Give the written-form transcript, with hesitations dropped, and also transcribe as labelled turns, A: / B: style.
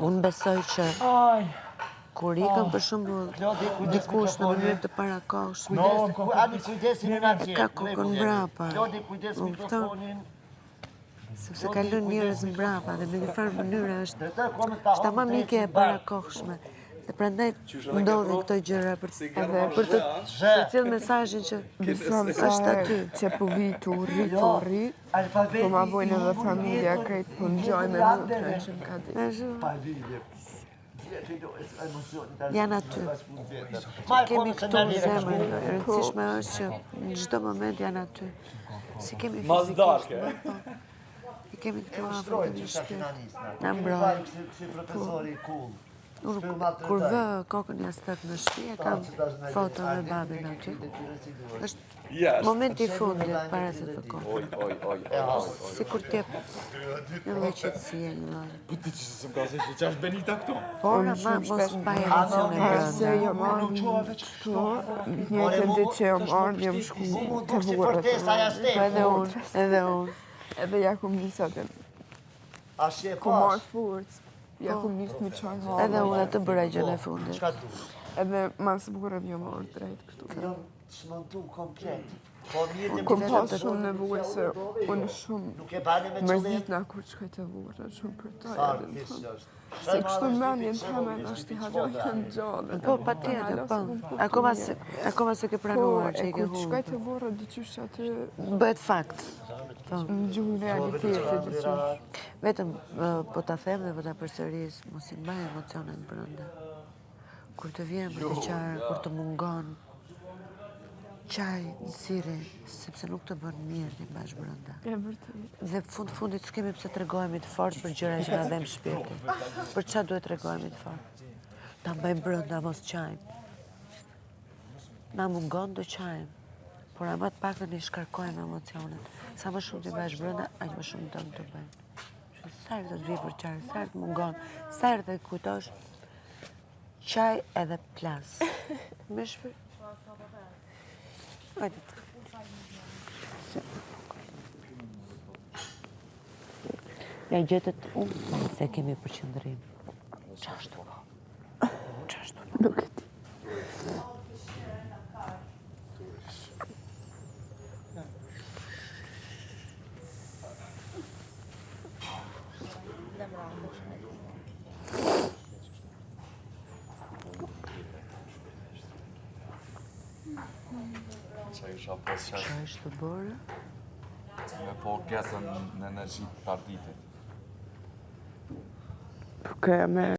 A: Unë besoj që kur ikëm për shembull dikush në mënyrë të parakohshme, ka kokën mbrapa. Sepse kalon njerëz mbrapa dhe në një farë mënyrë është tamam mikje e parakohshme. Dhe prandaj ndodhin këto gjëra për të cilë mesazhin që është aty.
B: Që po vitu rri, po ma bojnë edhe familja krejt po ngjoj me motrën që më ka ditë.
A: Janë aty. Kemi këtu zemër, e rëndësishme është që në çdo moment janë aty. Si kemi fizikisht. I kemi këtu afër në shtëpi. Na mbrojnë. Unë kur vë kokën jashtë në shtëpi, e kam foto me babin aty. Është momenti i fundit para se të kokën. Sikur t'jep një lloj qetësie, një lloj.
C: Po ti që s'm ka se që është Benita këtu?
A: Po, mos mbaj emocione
B: Se jam arë këtu, njëtën ditë që jam arë, jam shku të vurët.
A: Edhe unë.
B: Edhe ja kum njësat e ku marë furës, ja kum njësë me qaj halë.
A: Edhe unë atë bëra gjën e fundit.
B: Edhe mas burën jo marë drejt këtu.
D: Shmëntu komplet.
B: Kom pas shumë nevojë se unë shumë mërzit nga kur qëkaj të vurë, shumë për ta edhe në thëmë. Se kështu në mendjen të hemen është i halojnë në gjallë.
A: Po, pa tjetër, po. Akoma se ke pranuar që i ke
B: Kur
A: humbur.
B: qëkaj të vurë, dyqysh aty
A: Bëhet fakt.
B: në gjuhë realitetit dyqysh.
A: Vetëm po ta them dhe po ta përsëris, mos i mbaj emocionet brenda. Kur të vjen për të qarë, kur të mungon qaj në siri, sepse nuk të bën mirë të mbash brenda.
B: E vërtet.
A: Dhe fundit s'kemi pse tregojemi të fort për gjëra që na dhem shpirtin. Për çfarë duhet tregojemi të fort? Ta mbajmë brenda mos qajmë. Na mungon të qajmë, por ama të paktën i shkarkojmë emocionet. Sa më shumë të mbash brenda, aq më shumë dëm të bëjmë. Sa herë të vi për qarë, sa herë të mungon, sa herë të kujtosh qaj edhe plas. Me shpirt. Hajde të. Ja gjetët unë se kemi përqendrim. Qashtu po? Qashtu po?
B: Nuk e di.
C: Që isha pas
A: Qa është të bërë?
C: me po getën në energji të parditit.
B: Po këja me